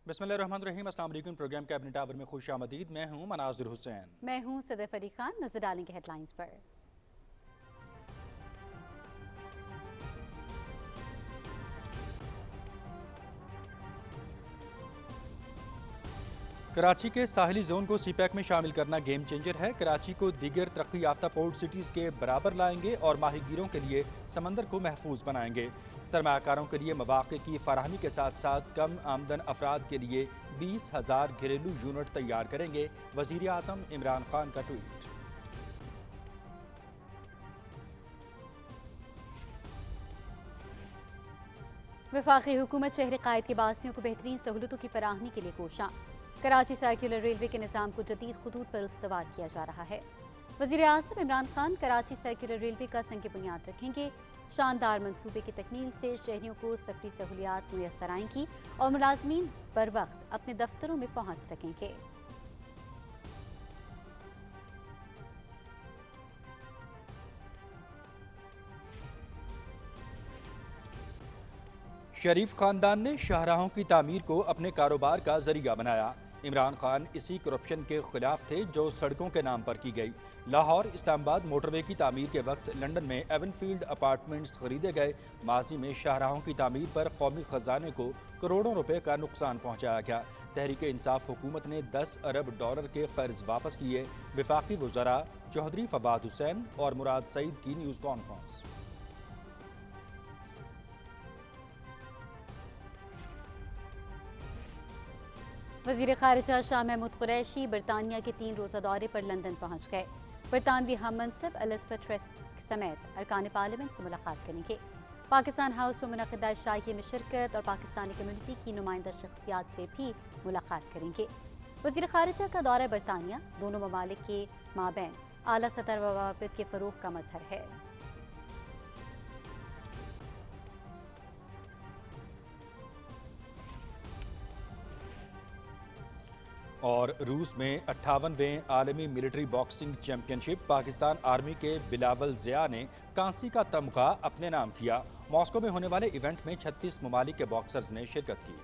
बिस्मिल्लाहिर्रहमानिर्रहीम। अस्सलाम वालेकुम। प्रोग्राम कैबिनेट आवर में खुश आमदीद। मैं हूँ मनाजिर हुसैन। मैं हूँ सदफ अली खान। नजर डालेंगे हेडलाइंस पर। कराची के साहिली जोन को सी पैक में शामिल करना गेम चेंजर है। कराची को दीगर तरक्की याफ्ता पोर्ट सिटीज़ के बराबर लाएंगे और माहीगीरों के लिए समंदर को महफूज बनाएंगे। सरमाकारों के लिए मौक़े की फराहमी के साथ साथ कम आमदन अफराद के लिए 20,000 घरेलू यूनिट तैयार करेंगे। वज़ीर आज़म इमरान खान का ट्वीट। वफाकी हुकूमत शहर कायद के बासियों को बेहतरीन सहूलतों की फराहमी के लिए कोशां। कराची सर्कुलर रेलवे के निज़ाम को जदीद खुदूद पर उस्तवार किया जा रहा है। वज़ीर आज़म इमरान खान कराची सर्कुलर रेलवे का संग बुनियाद रखेंगे। शानदार मनसूबे की तकमील से शहरियों को सफरी सहूलियात मुयसर आएंगी और मुलाजमीन बर वक्त अपने दफ्तरों में पहुँच सकेंगे। शरीफ खानदान ने शाहराहों की तामीर को अपने कारोबार का जरिया बनाया। इमरान खान इसी करप्शन के खिलाफ थे जो सड़कों के नाम पर की गई। लाहौर इस्लामाबाद मोटरवे की तामीर के वक्त लंदन में एवनफील्ड अपार्टमेंट्स खरीदे गए। माजी में शाहराहों की तामीर पर कौमी खजाने को करोड़ों रुपए का नुकसान पहुंचाया गया। तहरीक इंसाफ हुकूमत ने 10 अरब डॉलर के कर्ज वापस किए। वफाकी वज़रा चौधरी फवाद हुसैन और मुराद सईद की न्यूज़ कॉन्फ्रेंस। वज़ीर ख़ारिजा शाह महमूद कुरैशी बरतानिया के 3 रोज़ा दौरे पर लंदन पहुँच गए। बरतानवी हम मनसब एलिज़ाबेथ ट्रेस समेत अरकान पार्लियामेंट से मुलाकात करेंगे। पाकिस्तान हाउस में मुनक़दा शाही में शिरकत और पाकिस्तानी कम्यूनिटी की नुमाइंदा शख्सियात से भी मुलाकात करेंगे। वज़ीर ख़ारिजा का दौरा बरतानिया दोनों ममालिक के माबैन आला सतह रवाबित के फ़रोग़ का मज़हर है। और रूस में 58वें आलमी military boxing championship Pakistan army के बिलावल ज़िया ने कांसी का तमगा अपने नाम किया। मॉस्को में होने वाले इवेंट में 36 ममालिक के बॉक्सर्स ने शिरकत की।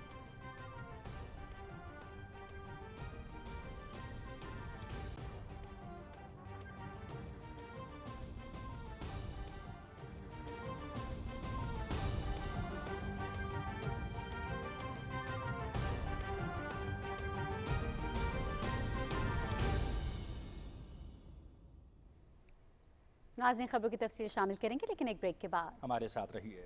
नाज़रीन, खबरों की तफसील शामिल करेंगे लेकिन एक ब्रेक के बाद। हमारे साथ रहिए।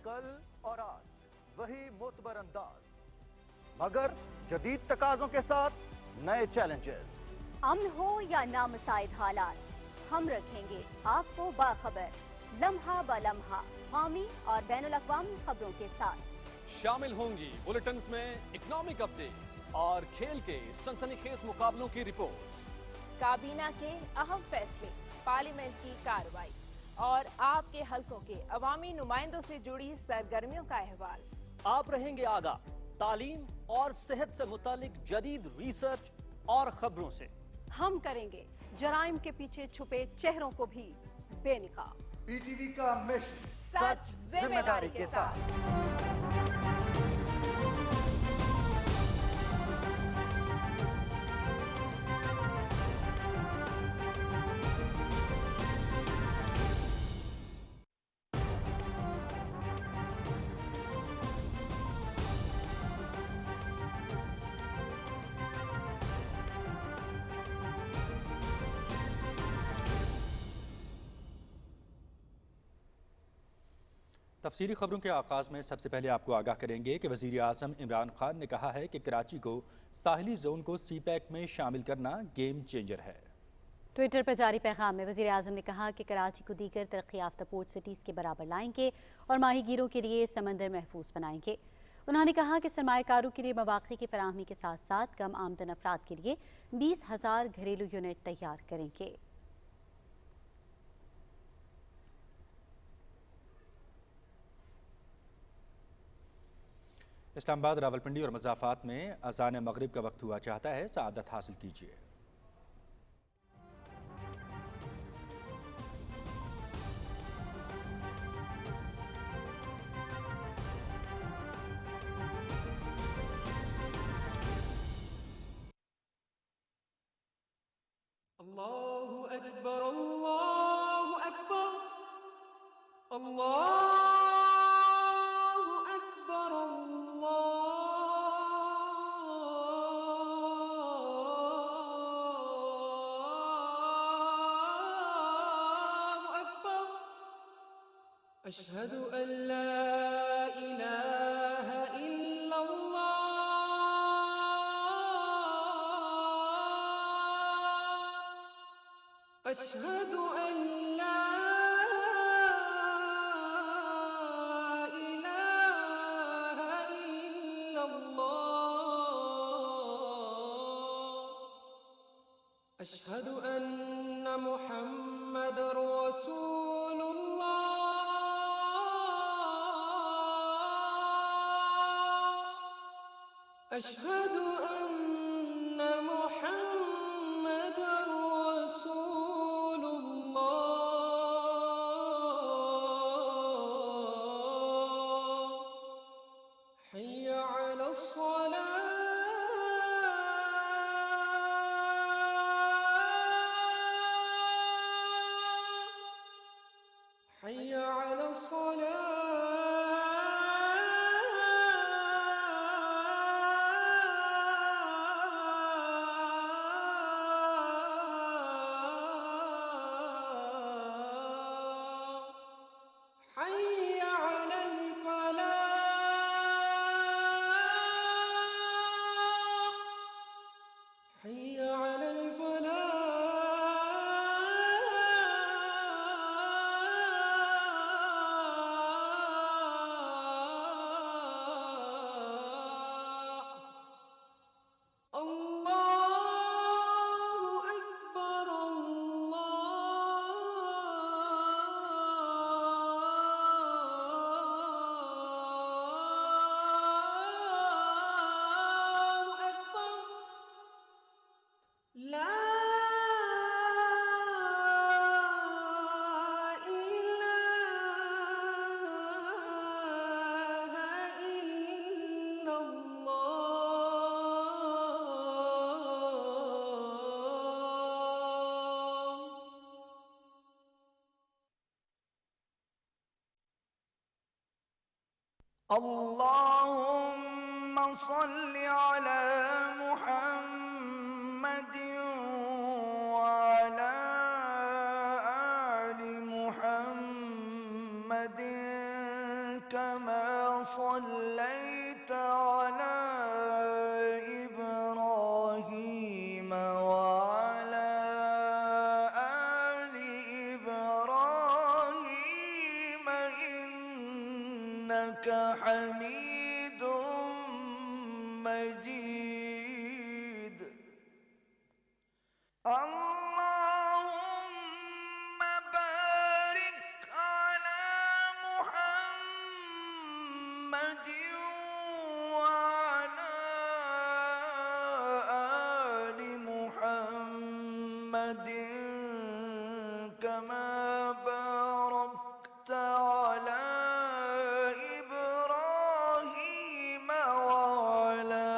कल और आज वही मोतबर अंदाज मगर जदीद तकाज़ों के साथ नए चैलेंजेस। अमन हो या नामुसाइद हालात, हम रखेंगे आपको बाखबर लम्हा ब लम्हा कौमी और बैनुल अक़वामी खबरों के साथ। शामिल होंगी बुलेटिन्स में इकोनॉमिक अपडेट्स और खेल के सनसनीखेज मुकाबलों की रिपोर्ट्स, काबीना के अहम फैसले, पार्लियामेंट की कार्रवाई और आपके हलकों के अवामी नुमाइंदों से जुड़ी सरगर्मियों का अहवाल। आप रहेंगे आगाह तालीम और सेहत से मुतालिक जदीद रिसर्च और खबरों से। हम करेंगे जराइम के पीछे छुपे चेहरों को भी बेनिकाब। पीटीवी का मिशन सच जिम्मेदारी के साथ। तफसीली खबरों के आगाज़ में सबसे पहले आपको आगाह करेंगे कि वज़ीर आज़म इमरान खान ने कहा है कि कराची को साहिली जोन को सी पैक में शामिल करना गेम चेंजर है। ट्विटर पर जारी पैगाम में वज़ीर आज़म ने कहा कि कराची को दीगर तरक्की याफ्ता पोर्ट सिटीज़ के बराबर लाएंगे और माहीगीरों के लिए समंदर महफूज बनाएंगे। उन्होंने कहा कि सरमायाकारों के लिए मौक़े की फराहमी के साथ साथ कम आमदन अफराद के लिए 20,000 घरेलू यूनिट तैयार करेंगे। اسلام آباد، راولپنڈی اور مضافات میں اذان مغرب کا وقت ہوا چاہتا ہے، سعادت حاصل کیجیے۔ الله أكبر الله أكبر الله أكبر الله أكبر أشهد أن لا إله إلا الله أشهد أن لا إله إلا الله أشهد أن محمد رسول الله أشهد أن محمد رسول الله حي على الصلاة حي على الصلاة حي على الفلاح حي على الفلاح الله أكبر الله أكبر لا إله إلا الله اللهم صل على محمد وعلى آل محمد كما صليت على إبراهيم وعلى آل إبراهيم إنك حميد مجيد اللهم بارك على محمد وعلى آل محمد كما باركت على إبراهيم وعلى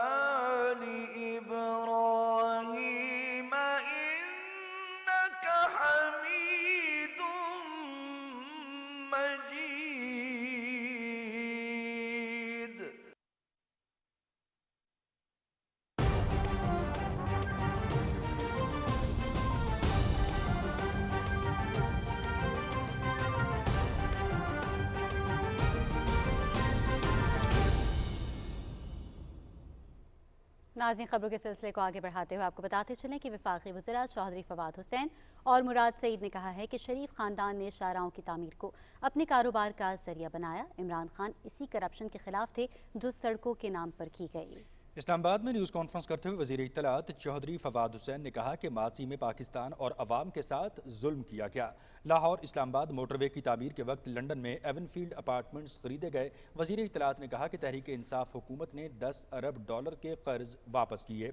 آل إبراهيم إنك حميد مجيد ناظرین، خبروں کے سلسلے کو آگے بڑھاتے ہوئے آپ کو بتاتے چلیں کہ وفاقی وزراء چودھری فواد حسین اور مراد سعید نے کہا ہے کہ شریف خاندان نے شاہراہوں کی تعمیر کو اپنے کاروبار کا ذریعہ بنایا۔ عمران خان اسی کرپشن کے خلاف تھے جو سڑکوں کے نام پر کی گئی۔ اسلام آباد میں نیوز کانفرنس کرتے ہوئے وزیر اطلاعات چودھری فواد حسین نے کہا کہ ماضی میں پاکستان اور عوام کے ساتھ ظلم کیا گیا۔ لاہور اسلام آباد موٹر وے کی تعمیر کے وقت لنڈن میں ایون فیلڈ اپارٹمنٹس خریدے گئے۔ وزیر اطلاعات نے کہا کہ تحریک انصاف حکومت نے $10 ارب کے قرض واپس کیے۔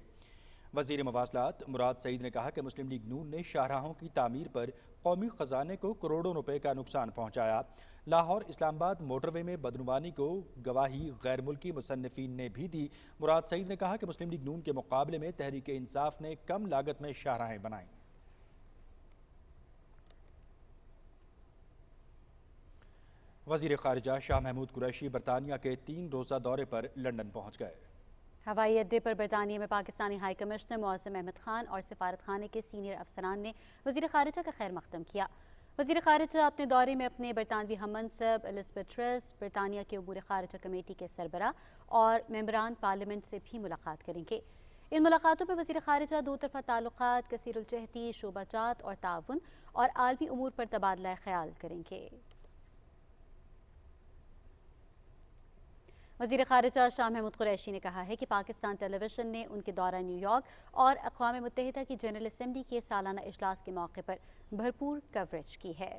وزیر مواصلات مراد سعید نے کہا کہ مسلم لیگ نون نے شاہراہوں کی تعمیر پر قومی خزانے کو کروڑوں روپے کا نقصان پہنچایا۔ لاہور اسلام آباد موٹر وے میں بدعنوانی کو گواہی غیر ملکی مصنفین نے بھی دی۔ مراد سعید نے کہا کہ مسلم لیگ نون کے مقابلے میں تحریک انصاف نے کم لاگت میں شاہراہیں بنائیں۔ وزیر خارجہ شاہ محمود قریشی برطانیہ کے 3 روزہ دورے پر لنڈن پہنچ گئے۔ ہوائی اڈے پر برطانیہ میں پاکستانی ہائی کمشنر معظم احمد خان اور سفارت خانے کے سینئر افسران نے وزیر خارجہ کا خیر مقدم کیا۔ وزیر خارجہ اپنے دورے میں اپنے برطانوی ہم منصب الزبتھ ٹریس، برطانیہ کے امور خارجہ کمیٹی کے سربراہ اور ممبران پارلیمنٹ سے بھی ملاقات کریں گے۔ ان ملاقاتوں پر وزیر خارجہ دو طرفہ تعلقات، کثیر الجہتی شعبہ جات اور تعاون اور عالمی امور پر تبادلہ خیال کریں گے۔ وزیر خارجہ شاہ محمود قریشی نے کہا ہے کہ پاکستان ٹیلی ویژن نے ان کے دورہ نیو یارک اور اقوام متحدہ کی جنرل اسمبلی کے سالانہ اجلاس کے موقع پر بھرپور کوریج کی ہے۔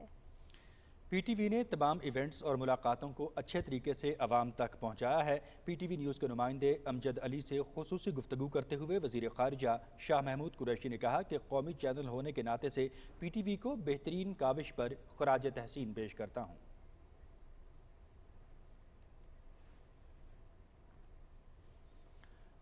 پی ٹی وی نے تمام ایونٹس اور ملاقاتوں کو اچھے طریقے سے عوام تک پہنچایا ہے۔ پی ٹی وی نیوز کے نمائندے امجد علی سے خصوصی گفتگو کرتے ہوئے وزیر خارجہ شاہ محمود قریشی نے کہا کہ قومی چینل ہونے کے ناطے سے پی ٹی وی کو بہترین کاوش پر خراج تحسین پیش کرتا ہوں۔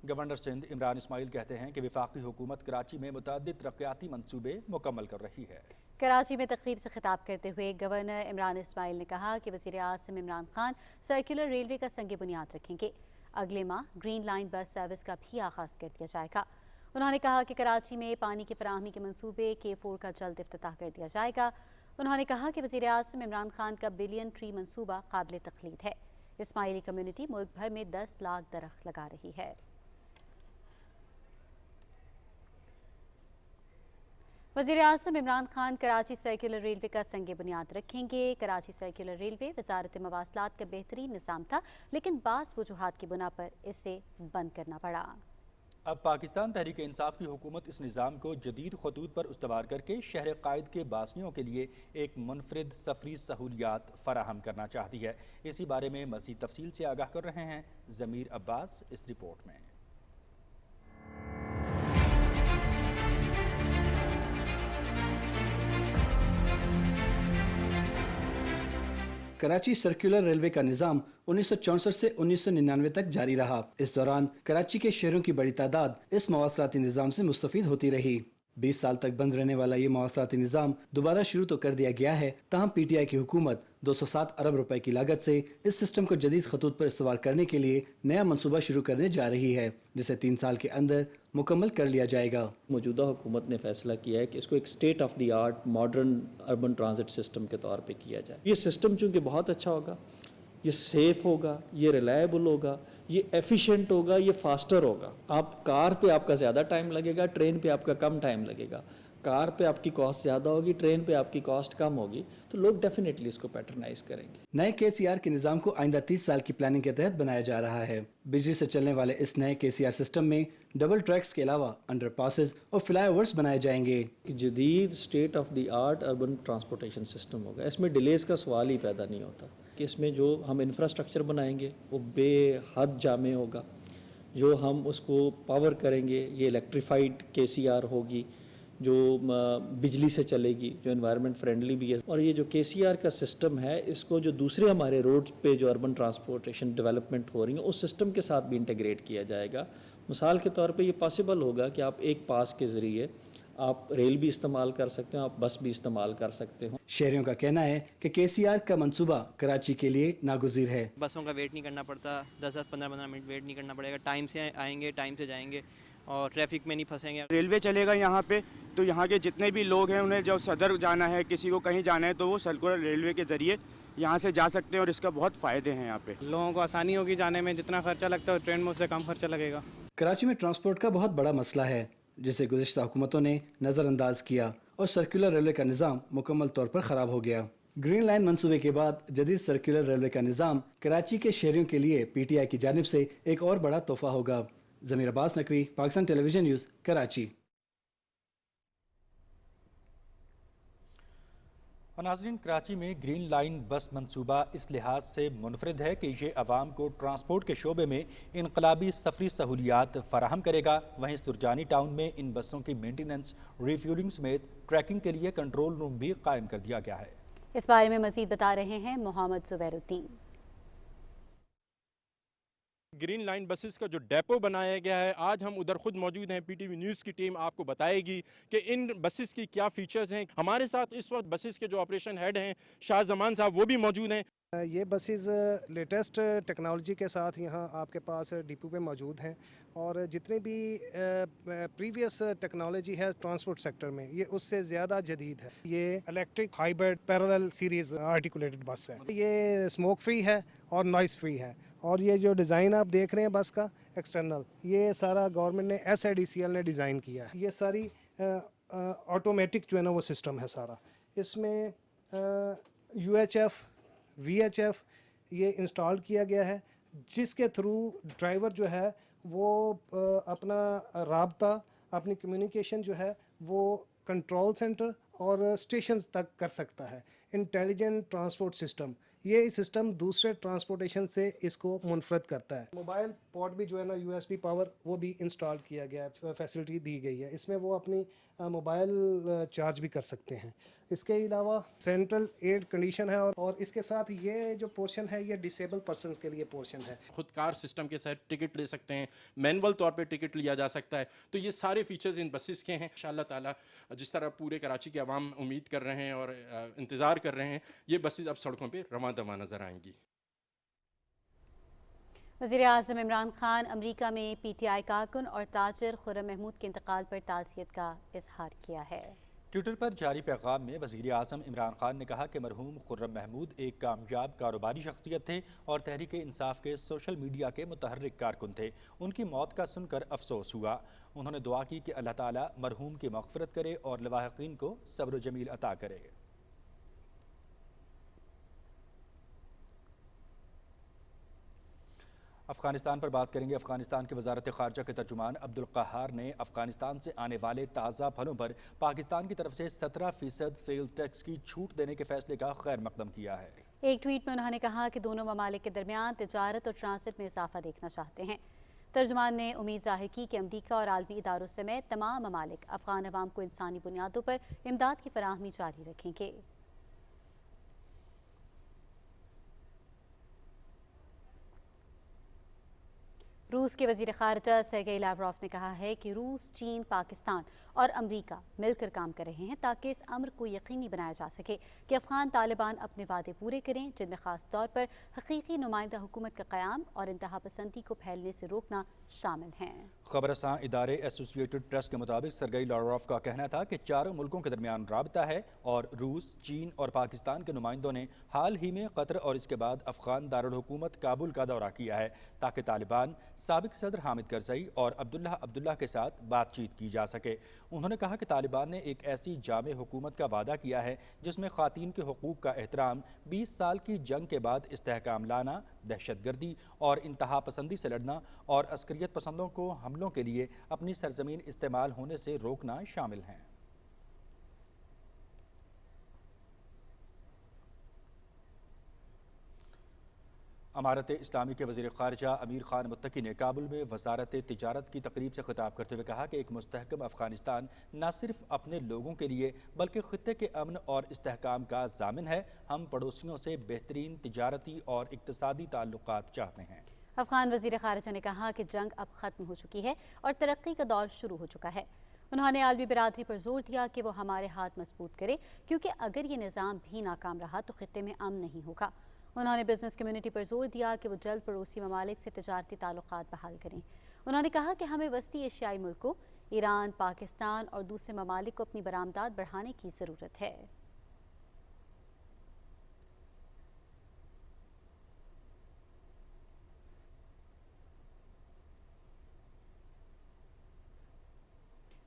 گورنر سندھ عمران اسماعیل کہتے ہیں کہ وفاقی حکومت کراچی میں متعدد ترقیاتی منصوبے مکمل کر رہی ہے۔ کراچی میں تقریب سے خطاب کرتے ہوئے گورنر عمران اسماعیل نے کہا کہ وزیر اعظم عمران خان سرکولر ریلوے کا سنگ بنیاد رکھیں گے۔ اگلے ماہ گرین لائن بس سروس کا بھی آغاز کر دیا جائے گا۔ انہوں نے کہا کہ کراچی میں پانی کی فراہمی کے منصوبے K4 کا جلد افتتاح کر دیا جائے گا۔ انہوں نے کہا کہ وزیر اعظم عمران خان کا بلین ٹری منصوبہ قابل تقلید ہے۔ اسماعیلی کمیونٹی ملک بھر میں 10 لاکھ درخت لگا رہی ہے۔ وزیر اعظم عمران خان کراچی سرکولر ریلوے کا سنگ بنیاد رکھیں گے۔ کراچی سرکولر ریلوے وزارت مواصلات کا بہترین نظام تھا، لیکن بعض وجوہات کی بنا پر اسے بند کرنا پڑا۔ اب پاکستان تحریک انصاف کی حکومت اس نظام کو جدید خطوط پر استوار کر کے شہر قائد کے باسنیوں کے لیے ایک منفرد سفری سہولیات فراہم کرنا چاہتی ہے۔ اسی بارے میں مزید تفصیل سے آگاہ کر رہے ہیں ضمیر عباس اس رپورٹ میں۔ کراچی سرکولر ریلوے کا نظام 1964 سے 1999 تک جاری رہا۔ اس دوران کراچی کے شہروں کی بڑی تعداد اس مواصلاتی نظام سے مستفید ہوتی رہی۔ 20 سال تک بند رہنے والا یہ مواصلاتی نظام دوبارہ شروع تو کر دیا گیا ہے، تاہم پی ٹی آئی کی حکومت 207 ارب روپے کی لاگت سے اس سسٹم کو جدید خطوط پر استوار کرنے کے لیے نیا منصوبہ شروع کرنے جا رہی ہے، جسے 3 سال کے اندر مکمل کر لیا جائے گا۔ موجودہ حکومت نے فیصلہ کیا ہے کہ اس کو ایک state of the art modern urban transit system کے طور پہ کیا جائے۔ یہ سسٹم چونکہ بہت اچھا ہوگا، یہ سیف ہوگا، یہ ریلائبل ہوگا، یہ ایفیشینٹ ہوگا، یہ فاسٹر ہوگا۔ آپ کار پہ آپ کا زیادہ ٹائم لگے گا، ٹرین پہ آپ کا کم ٹائم لگے گا۔ کار پہ آپ کی کاسٹ زیادہ ہوگی، ٹرین پہ آپ کی کاسٹ کم ہوگی، تو لوگ ڈیفینیٹلی اس کو پیٹرنائز کریں گے۔ نئے KCR کے نظام کو آئندہ 30 سال کی پلاننگ کے تحت بنایا جا رہا ہے۔ بجلی سے چلنے والے اس نئے KCR سسٹم میں ڈبل ٹریکس کے علاوہ انڈر پاسز اور فلائی اوورز بنائے جائیں گے۔ جدید state of the art urban transportation system ہوگا۔ اس میں ڈیلیز کا سوال ہی پیدا نہیں ہوتا کہ اس میں جو ہم انفراسٹرکچر بنائیں گے وہ بے حد جامع ہوگا۔ جو ہم اس کو پاور کریں گے یہ الیکٹریفائڈ KCR ہوگی جو بجلی سے چلے گی، جو انوائرمنٹ فرینڈلی بھی ہے۔ اور یہ جو KCR کا سسٹم ہے اس کو جو دوسرے ہمارے روڈز پہ جو اربن ٹرانسپورٹیشن ڈیولپمنٹ ہو رہی ہیں اس سسٹم کے ساتھ بھی انٹیگریٹ کیا جائے گا۔ مثال کے طور پہ یہ پاسبل ہوگا کہ آپ ایک پاس کے ذریعے آپ ریل بھی استعمال کر سکتے ہیں، آپ بس بھی استعمال کر سکتے ہوں۔ شہریوں کا کہنا ہے کہ KCR کا منصوبہ کراچی کے لیے ناگزیر ہے۔ بسوں کا ویٹ نہیں کرنا پڑتا، 10-15 منٹ ویٹ نہیں کرنا پڑے گا، ٹائم سے آئیں گے، ٹائم سے جائیں گے اور ٹریفک میں نہیں پھنسیں گے۔ ریلوے چلے گا یہاں پہ تو یہاں کے جتنے بھی لوگ ہیں انہیں جو صدر جانا ہے، کسی کو کہیں جانا ہے تو وہ سرکولر ریلوے کے ذریعے یہاں سے جا سکتے ہیں اور اس کا بہت فائدے ہیں۔ یہاں پہ لوگوں کو آسانی ہوگی جانے میں، جتنا خرچہ لگتا ہے ٹرین میں اس سے کم خرچہ لگے گا۔ کراچی میں ٹرانسپورٹ کا بہت بڑا مسئلہ ہے جسے گزشتہ حکومتوں نے نظر انداز کیا اور سرکولر ریلوے کا نظام مکمل طور پر خراب ہو گیا۔ گرین لائن منصوبے کے بعد جدید سرکولر ریلوے کا نظام کراچی کے شہریوں کے لیے PTI کی جانب سے ایک اور بڑا تحفہ ہوگا۔ ज़मीर अब्बास नकवी, पाकिस्तान टेलीविजन न्यूज़, कराची। नाज़रीन, कराची में ग्रीन लाइन बस मंसूबा इस लिहाज से मुनफरिद है कि ये आवाम को ट्रांसपोर्ट के शोबे में इनकलाबी सफरी सहूलियात फराहम करेगा। वहीं सुरजानी टाउन में इन बसों की मेंटेनेंस, रिफ्यूलिंग समेत ट्रैकिंग के लिए कंट्रोल रूम भी कायम कर दिया गया है। इस बारे में मजीद बता रहे हैं Mohammad Zubairuddin. Green line buses का जो डेपो बनाया गया है, आज हम उधर खुद मौजूद हैं। पीटीवी न्यूज़ की टीम आपको बताएगी कि इन बसेस की क्या फीचर्स हैं। हमारे साथ इस वक्त बसेस के जो ऑपरेशन हेड हैं शाह जमान साहब, वो भी मौजूद हैं। ये बसेस लेटेस्ट टेक्नोलॉजी के साथ यहाँ आपके पास डिपो पे मौजूद हैं और जितने भी प्रीवियस टेक्नोलॉजी है ट्रांसपोर्ट सेक्टर में, ये उससे ज़्यादा जदीद है। ये electric hybrid parallel series articulated बस है। ये स्मोक फ्री है और नॉइस फ्री है। और ये जो डिज़ाइन आप देख रहे हैं बस का एक्सटर्नल, ये सारा गवर्नमेंट ने SIDCL ने डिज़ाइन किया है। ये सारी ऑटोमेटिक जो है ना वो सिस्टम है सारा। इसमें UHF VHF ये इंस्टॉल किया गया है, जिसके थ्रू ड्राइवर जो है वो अपना राब्ता, अपनी कम्युनिकेशन जो है वो कंट्रोल सेंटर और स्टेशन तक कर सकता है। इंटेलिजेंट ट्रांसपोर्ट सिस्टम, ये सिस्टम दूसरे ट्रांसपोर्टेशन से इसको मुनफरद करता है। मोबाइल पोर्ट भी जो है ना USB पावर वो भी इंस्टॉल किया गया है, फैसिलिटी दी गई है। इसमें वो अपनी मोबाइल चार्ज भी कर सकते हैं। इसके अलावा सेंट्रल एयर कंडीशन है और इसके साथ ये जो पोर्शन है ये डिसेबल पर्सनस के लिए पोर्शन है। खुद कार सिस्टम के साथ टिकट ले सकते हैं, मैनुअल तौर पे टिकट लिया जा सकता है। तो ये सारे फीचर्स इन बसेस के हैं। इंशाअल्लाह ताला जिस तरह पूरे कराची के अवाम उम्मीद कर रहे हैं और इंतज़ार कर रहे हैं, ये बसेस अब सड़कों पर रवां दवा नज़र आएंगी। वज़ीर आज़म इमरान खान अमरीका में PTI कारकुन और ताजर खुर्रम महमूद के इंतकाल पर ताज़ियत का इजहार किया है। ट्विटर पर जारी पैगाम में वज़ीर आज़म इमरान खान ने कहा कि मरहूम खुर्रम महमूद एक कामयाब कारोबारी शख्सियत थे और तहरीक इंसाफ के सोशल मीडिया के मुतहर्रिक कारकुन थे। उनकी मौत का सुनकर अफसोस हुआ। उन्होंने दुआ की कि अल्लाह ताला मरहूम की मग़फ़िरत करे और लवाहिकीन को सब्र जमील अता करे। अफ़गानिस्तान पर बात करेंगे। अफ़गानिस्तान के वज़ारत ख़ारजा के तर्जुमान अब्दुल क़हार ने अफ़गानिस्तान से आने वाले ताज़ा फलों पर पाकिस्तान की तरफ से 17% सेल टैक्स की छूट देने के फैसले का खैर मकदम किया है। एक ट्वीट में उन्होंने कहा कि दोनों ममालिक के दरमियान तिजारत और ट्रांसिट में इजाफा देखना चाहते हैं। तर्जुमान ने उम्मीद जाहिर की कि अमरीका और आलमी इदारों समेत तमाम ममालिक अफ़गान अवाम को इंसानी बुनियादों पर इमदाद की फराहमी जारी रखेंगे। रूस के वज़ीर ख़ारिजा सर्गेई लावरोफ ने कहा है कि रूस, चीन, पाकिस्तान और अमरीका मिलकर काम कर रहे हैं ताकि इस अमर को यकीनी बनाया जा सके कि अफ़गान तालिबान अपने वादे पूरे करें, जिनमें ख़ास तौर पर हकीकी नुमाइंदा हुकूमत का क़याम और इंतहा पसंदी को फैलने से रोकना शामिल हैं। ख़बरसां इदारे एसोसिएटेड प्रेस के मुताबिक सर्गेई लावरोफ का कहना था कि चारों मुल्कों के दरमियान राबता है और रूस, चीन और पाकिस्तान के नुमाइंदों ने हाल ही में कतर और इसके बाद अफ़गान दारुल हुकूमत काबुल का दौरा किया है ताकि तालिबान, साबिक सदर हामिद करज़ई और अब्दुल्लाह के साथ बातचीत की जा सके। उन्होंने कहा कि तालिबान ने एक ऐसी जामे हुकूमत का वादा किया है जिसमें ख़वातीन के हुकूक का एहतराम, 20 साल की जंग के बाद इस्तेहकाम लाना, दहशतगर्दी और इंतहा पसंदी से लड़ना और अस्करियत पसंदों को हमलों के लिए अपनी सरजमीन इस्तेमाल होने से रोकना शामिल हैं। अमारत इस्लामी के वज़ीर ख़ारिजा अमीर ख़ान मुत्तकी ने काबुल में वज़ारत तिजारत की तकरीब से खिताब करते हुए कहा कि एक मुस्तहकम अफ़गानिस्तान न सिर्फ अपने लोगों के लिए बल्कि ख़ित्ते के अमन और इस्तेहकाम का ज़ामिन है। हम पड़ोसियों से बेहतरीन तिजारती और इक़्तिसादी ताल्लुक़ात चाहते हैं। अफ़गान वज़ीर ख़ारिजा ने कहा कि जंग अब ख़त्म हो चुकी है और तरक्की का दौर शुरू हो चुका है। उन्होंने आलमी बिरादरी पर जोर दिया कि वो हमारे हाथ मजबूत करे, क्योंकि अगर ये निज़ाम भी नाकाम रहा तो ख़ित्ते में अमन नहीं होगा। उन्होंने बिजनेस कम्युनिटी पर जोर दिया कि वो जल्द पड़ोसी ममालिक से तिजारती ताल्लुकात बहाल करें। उन्होंने कहा कि हमें वस्ती एशियाई मुल्कों ईरान, पाकिस्तान और दूसरे ममालिक को अपनी बरामदात बढ़ाने की ज़रूरत है।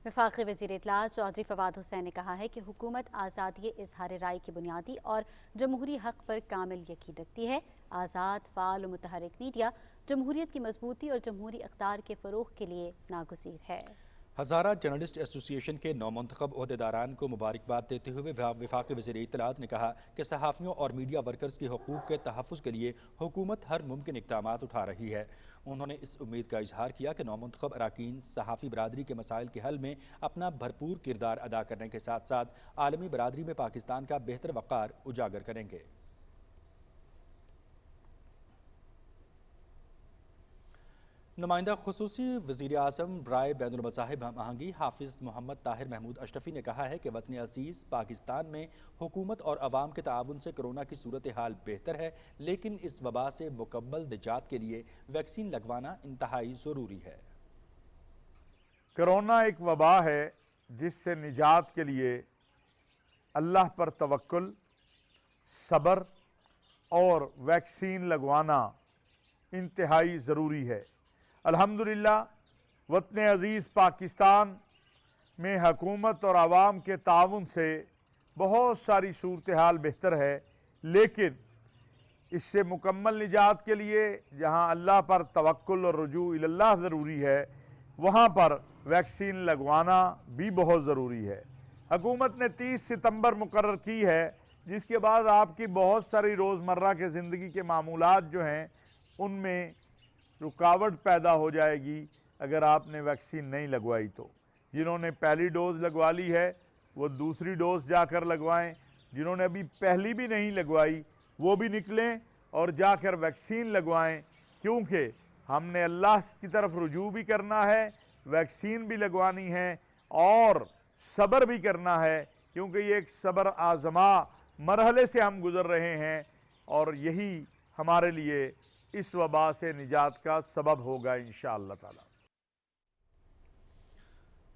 वफाकी वज़ीर इत्तलाअ चौधरी फवाद हुसैन ने कहा है कि हुकूमत आज़ादी इजहार राय की बुनियादी और जमहूरी हक़ पर कामिल यकीन रखती है। आज़ाद, फ़ाल और मुतहरिक मीडिया जमहूरियत की मजबूती और जमहूरी इक़्तिदार के फ़रोग़ के लिए नागुज़ीर है। हज़ारा जर्नलिस्ट एसोसिएशन के नौमंतखब ओहदेदारान को मुबारकबाद देते हुए वफाकी वज़ीर इत्तलाअत ने कहा कि सहाफ़ियों और मीडिया वर्कर्स के हकूक़ के तहफ़्फ़ुज़ के लिए हुकूमत हर मुमकिन इक़दामात उठा रही है। उन्होंने इस उम्मीद का इजहार किया कि नौमंतखब अराकीन सहाफ़ी बरादरी के मसाइल के हल में अपना भरपूर किरदार अदा करने के साथ साथ आलमी बरादरी में पाकिस्तान का बेहतर वक़ार उजागर करेंगे। नुमाइंदा खुसूसी वज़ीर आज़म बराए बैनुल मज़ाहिब हम आहंगी हाफिज़ मोहम्मद ताहिर महमूद अशरफी ने कहा है कि वतन अज़ीज़ पाकिस्तान में हुकूमत और अवाम के ताउन से कोरोना की सूरत हाल बेहतर है, लेकिन इस वबा से मुकम्मल निजात के लिए वैक्सीन लगवाना इंतहाई ज़रूरी है। कोरोना एक वबा है जिससे निजात के लिए अल्लाह पर तवक्कुल, सब्र और वैक्सीन लगवाना इंतहाई ज़रूरी है। अल्हम्दुलिल्लाह वतन अज़ीज़ पाकिस्तान में हुकूमत और आवाम के ताउन से बहुत सारी सूरत हाल बेहतर है, लेकिन इससे मुकम्मल निजात के लिए जहाँ अल्लाह पर तवक्कुल और रुजू इल्लाह ज़रूरी है, वहाँ पर वैक्सीन लगवाना भी बहुत ज़रूरी है। हुकूमत ने 30 सितंबर मुकर्रर की है, जिसके बाद आपकी बहुत सारी रोज़मर्रा के ज़िंदगी के मामूलात जो हैं उनमें रुकावट पैदा हो जाएगी अगर आपने वैक्सीन नहीं लगवाई तो। जिन्होंने पहली डोज़ लगवा ली है वो दूसरी डोज़ जाकर लगवाएं, जिन्होंने अभी पहली भी नहीं लगवाई वो भी निकलें और जाकर वैक्सीन लगवाएं, क्योंकि हमने अल्लाह की तरफ रुजू भी करना है, वैक्सीन भी लगवानी है और सब्र भी करना है, क्योंकि ये एक सब्र आज़मा मरहले से हम गुज़र रहे हैं और यही हमारे लिए इस वबा से निजात का सबब होगा इंशाअल्लाह ताला।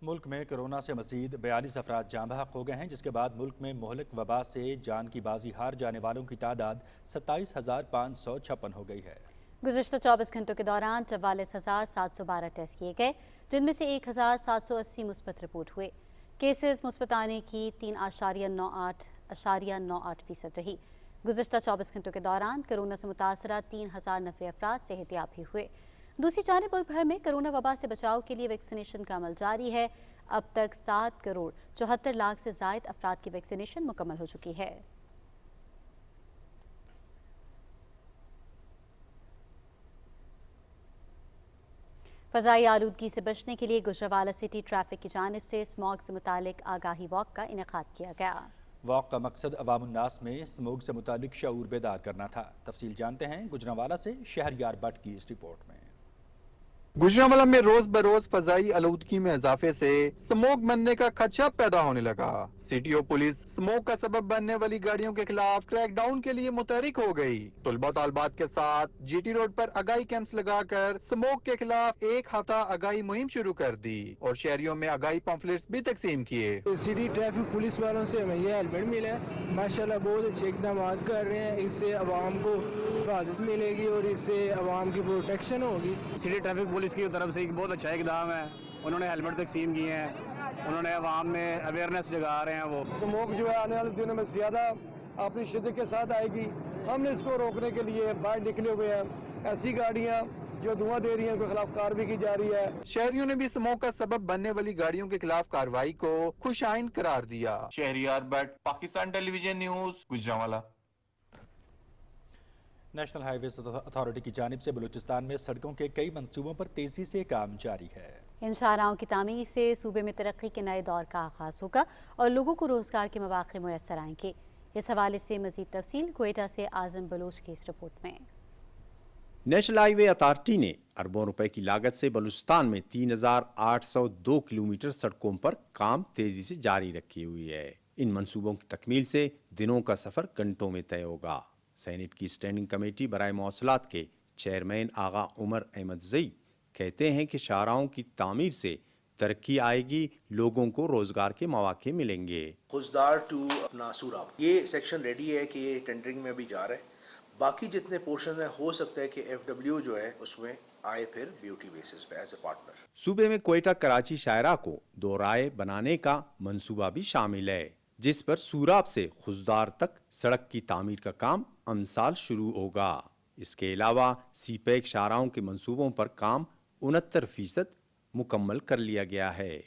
मुल्क में कोरोना से मज़ीद 42 अफराद जाँ बहक हो गए हैं, जिसके बाद मुल्क में मोहलिक वबा से जान की बाजी हार जाने वालों की तादाद 27,556 हो गई है। गुज़िश्ता 24 घंटों के दौरान 44,712 टेस्ट किए गए, जिनमें से 1,780 मुस्बत रिपोर्ट हुए। केसेस मुस्बत आने की 3.98% रही। गुज़िश्ता 24 घंटों के दौरान कोरोना से मुतासरा 3,090 अफराद सेहतियाब भी हुए। दूसरी जानिब मुल्क भर में कोरोना वबा से बचाव के लिए वैक्सीनेशन का अमल जारी है। अब तक 7,74,00,000 से ज़ायद अफराद की वैक्सीनेशन मुकम्मल हो चुकी है। फ़ज़ाई आलूदगी से बचने के लिए गुजरावाला सिटी ट्रैफिक की जानिब से स्मॉग से मुतालिक आगाही वॉक का इनेकाद किया गया। वॉक का मकसद अवामुन्नास में स्मोग से मुतालिक शऊर बेदार करना था। तफसील जानते हैं गुजरावाला से शहरयार भट्ट की इस रिपोर्ट में। गुजरावाला में रोज बरोज फजाई आलूदगी में इजाफे से स्मोक बनने का खदशा पैदा होने लगा। सिटी और पुलिस स्मोक का सबब बनने वाली गाड़ियों के खिलाफ क्रैकडाउन के लिए मुतहरिक हो गई। तलबा तालबात के साथ जीटी रोड पर आगाही कैंप्स लगाकर स्मोक के खिलाफ एक हफ्ता आगाही मुहिम शुरू कर दी और शहरियों में आगाही पम्फलेट्स भी तकसीम किए। सिटी ट्रैफिक पुलिस वालों से हमें ये हेलमेट मिला है, माशाल्लाह बहुत अच्छे इकदाम कर रहे हैं। इससे आवाम को हिफाजत मिलेगी और इससे आवाम की प्रोटेक्शन होगी। सिटी ट्रैफिक पुलिस की तरफ से एक बहुत अच्छा इकदाम है, उन्होंने हेलमेट तकसीम किए हैं, उन्होंने आवाम में अवेयरनेस जगा रहे हैं। वो स्मोक जो है आने वाले दिनों में ज़्यादा अपनी शिद्दत के साथ आएगी। हमने इसको रोकने के लिए बाहर निकले हुए हैं। ऐसी गाड़ियाँ जो धुआं दे रही हैं उनके खिलाफ कार्रवाई की जा रही है। शहरियों ने भी स्मोक का सबब बनने वाली गाड़ियों के खिलाफ कार्रवाई को खुशाइन करार दिया। Shahryar Bhatt, Pakistan television news, Gujranwala. National highways authority की जानिब से बलूचिस्तान में सड़कों के कई मंसूबों पर तेजी से काम जारी है। इन शाहराहों की तामीर से सूबे में तरक्की के नए दौर का आगाज होगा और लोगों को रोजगार के मौके मुयस्सर आएंगे। इस हवाले से मजीद तफसील क्वेटा से आजम बलोच की इस रिपोर्ट में। नेशनल हाईवे अथॉरिटी ने अरबों रुपए की लागत से बलूचिस्तान में 3,802 किलोमीटर सड़कों पर काम तेजी से जारी रखी हुई है। इन मंसूबों की तकमील से दिनों का सफर घंटों में तय होगा। सेनेट की स्टैंडिंग कमेटी बराए मौसलात के चेयरमैन आगा उमर अहमद ज़ई कहते हैं कि शाहराहों की तामीर से तरक्की आएगी, लोगों को रोजगार के मौके मिलेंगे। खुजदार टू अपना सूराब ये सेक्शन रेडी है कि ये टेंडरिंग में भी जा रहा है। باقی جتنے پورشن ہیں ہو سکتا ہے کہ ایف ڈبلیو جو ہے اس میں آئے پھر بیوٹی بیسس پہ ایز اے پارٹنر. صوبے میں کوئٹہ کراچی شاہراہ کو دو رائے بنانے کا منصوبہ بھی شامل ہے، جس پر سوراب سے خزدار تک سڑک کی تعمیر کا کام امسال شروع ہوگا. اس کے علاوہ سی پیک شاہراہوں کے منصوبوں پر کام 69% مکمل کر لیا گیا ہے.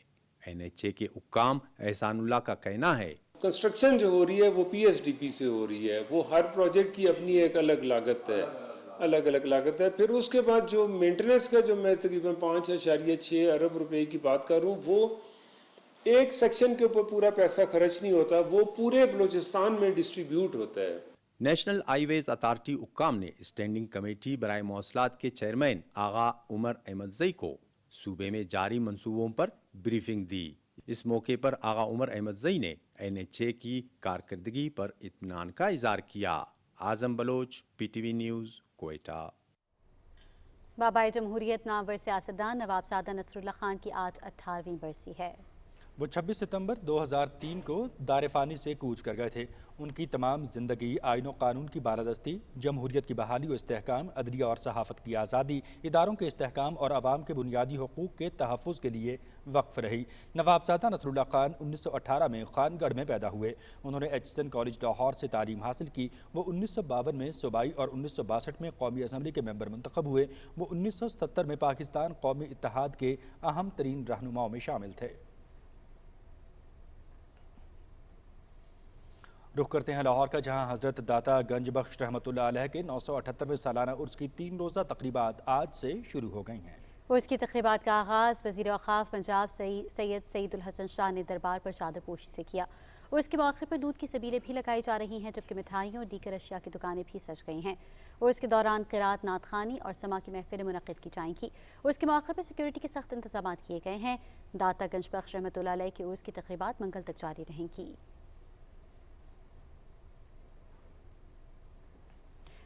NHA کے حکام احسان اللہ کا کہنا ہے کنسٹرکشن جو ہو رہی ہے وہ PSDP سے ہو رہی ہے، وہ ہر پروجیکٹ کی اپنی ایک الگ لاگت ہے. پھر اس کے بعد جو مینٹیننس کا جو میں تقریباً 5.6 ارب روپے کی بات کروں، وہ ایک سیکشن کے اوپر پورا پیسہ خرچ نہیں ہوتا، وہ پورے بلوچستان میں ڈسٹریبیوٹ ہوتا ہے. نیشنل ہائی ویز اتھارٹی حکام نے اسٹینڈنگ کمیٹی برائے مواصلات کے چیئرمین آغا عمر احمد زئی کو صوبے میں جاری منصوبوں پر بریفنگ دی. اس موقع پر آغا عمر احمد زئی نے NHA کی کارکردگی پر اطمینان کا اظہار کیا. اعظم بلوچ، PTV نیوز، کوئٹہ. بابائے جمہوریت نامور سیاستدان نواب سعادہ نصر اللہ خان کی آج 18ویں برسی ہے. وہ 26 ستمبر 2003 کو دار فانی سے کوچ کر گئے تھے. ان کی تمام زندگی آئین و قانون کی بالادستی، جمہوریت کی بحالی و استحکام، عدلیہ اور صحافت کی آزادی، اداروں کے استحکام اور عوام کے بنیادی حقوق کے تحفظ کے لیے وقف رہی. نواب سعادہ نصر اللہ خان 1918 میں خان گڑھ میں پیدا ہوئے. انہوں نے ایچسن کالج لاہور سے تعلیم حاصل کی. وہ 1952 میں صوبائی اور 1962 میں قومی اسمبلی کے ممبر منتخب ہوئے. وہ 1970 میں پاکستان قومی اتحاد کے اہم ترین رہنماؤں میں شامل تھے. رخ کرتے ہیں لاہور کا، جہاں حضرت داتا گنج بخش رحمۃ اللہ علیہ کے 978ویں سالانہ عرس کی 3 روزہ تقریبات آج سے شروع ہو گئی ہیں. عرس کی تقریبات کا آغاز وزیر اوقاف پنجاب سید سعید الحسن شاہ نے دربار پر چادر پوشی سے کیا. عرس کے موقع پر دودھ کی سبیلیں بھی لگائی جا رہی ہیں، جبکہ مٹھائیوں اور دیگر اشیاء کی دکانیں بھی سج گئی ہیں. عرس کے دوران قرات، نعت خوانی اور سما کی محفلیں منعقد کی جائیں گی. عرس کے موقع پر سیکورٹی کے سخت انتظامات کیے گئے ہیں. داتا گنج بخش رحمۃ اللہ علیہ کی عرس کی تقریبات منگل تک جاری رہیں گی.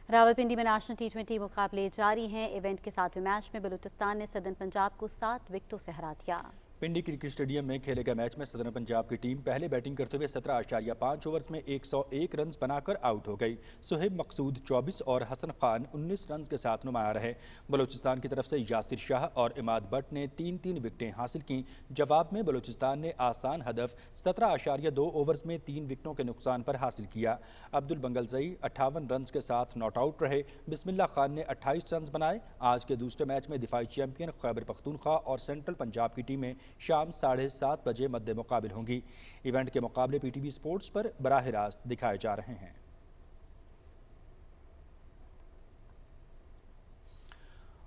راولپنڈی میں نیشنل T20 مقابلے جاری ہیں. ایونٹ کے 7ویں میچ میں بلوچستان نے سدرن پنجاب کو 7 وکٹوں سے ہرا دیا. پنڈی کرکٹ اسٹیڈیم میں کھیلے گئے میچ میں سدرن پنجاب کی ٹیم پہلے بیٹنگ کرتے ہوئے 17.5 اوورز میں 101 رنز بنا کر آؤٹ ہو گئی. سہیب مقصود 24 اور حسن خان 19 رنز کے ساتھ نمایاں رہے. بلوچستان کی طرف سے یاسر شاہ اور اماد بٹ نے 3 وکٹیں حاصل کیں. جواب میں بلوچستان نے آسان ہدف 17.2 اوورز میں 3 وکٹوں کے نقصان پر حاصل کیا. عبد البنگلزئی 58 رنز کے ساتھ ناٹ آؤٹ رہے. بسم اللہ خان نے 28 رنز بنائے. آج کے دوسرے میچ میں دفاعی چیمپئن خیبر پختونخوا اور سینٹرل پنجاب کی ٹیمیں شام 7:30 بجے مد مقابل ہوں گی. ایونٹ کے مقابلے PTV سپورٹس پر براہ راست دکھائے جا رہے ہیں.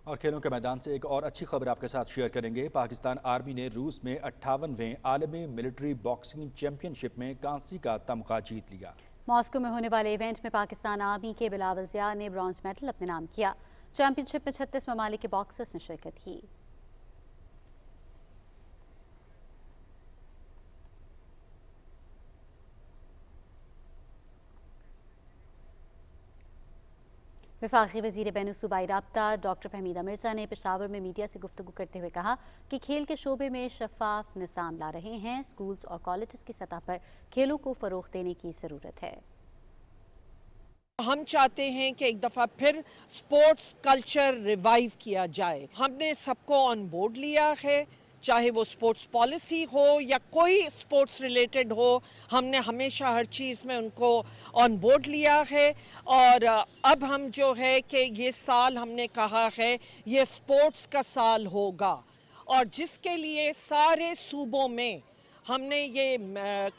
اور کھیلوں کے میدان سے ایک اور اچھی خبر آپ کے ساتھ شیئر کریں گے. پاکستان آرمی نے روس میں 58ویں عالمی ملٹری باکسنگ چیمپئن شپ میں کانسی کا تمغہ جیت لیا. ماسکو میں ہونے والے ایونٹ میں پاکستان آرمی کے بلاول ضیاء نے برانز میڈل اپنے نام کیا. چیمپئن شپ میں 36 ممالک کے باکسرز نے شرکت کی. وفاقی وزیر بین الصوبائی رابطہ ڈاکٹر فہمیدہ مرزا نے پشاور میں میڈیا سے گفتگو کرتے ہوئے کہا کہ کھیل کے شعبے میں شفاف نظام لا رہے ہیں. سکولز اور کالجز کی سطح پر کھیلوں کو فروغ دینے کی ضرورت ہے. ہم چاہتے ہیں کہ ایک دفعہ پھر سپورٹس کلچر ریوائیو کیا جائے. ہم نے سب کو آن بورڈ لیا ہے، چاہے وہ سپورٹس پالیسی ہو یا کوئی سپورٹس ریلیٹڈ ہو. ہم نے ہمیشہ ہر چیز میں ان کو آن بورڈ لیا ہے. اور اب ہم جو ہے کہ یہ سال ہم نے کہا ہے یہ سپورٹس کا سال ہوگا، اور جس کے لیے سارے صوبوں میں ہم نے یہ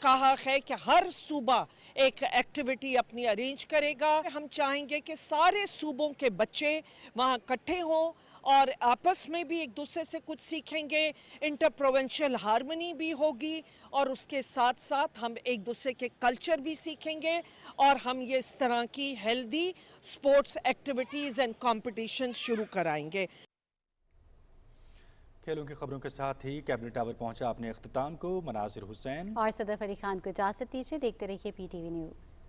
کہا ہے کہ ہر صوبہ ایک ایکٹیویٹی اپنی ارینج کرے گا. ہم چاہیں گے کہ سارے صوبوں کے بچے وہاں اکٹھے ہوں اور آپس میں بھی ایک دوسرے سے کچھ سیکھیں گے. انٹر پروونشل ہارمنی بھی ہوگی، اور اس کے ساتھ ساتھ ہم ایک دوسرے کے کلچر بھی سیکھیں گے، اور ہم یہ اس طرح کی healthy sports activities and competitions شروع کرائیں گے. کھیلوں کی خبروں کے ساتھ ہی کیبنٹ ٹاور پہنچا اپنے اختتام کو. مناظر حسین اور صدف علی خان کو اجازت دیجیے. دیکھتے رہیے PTV نیوز.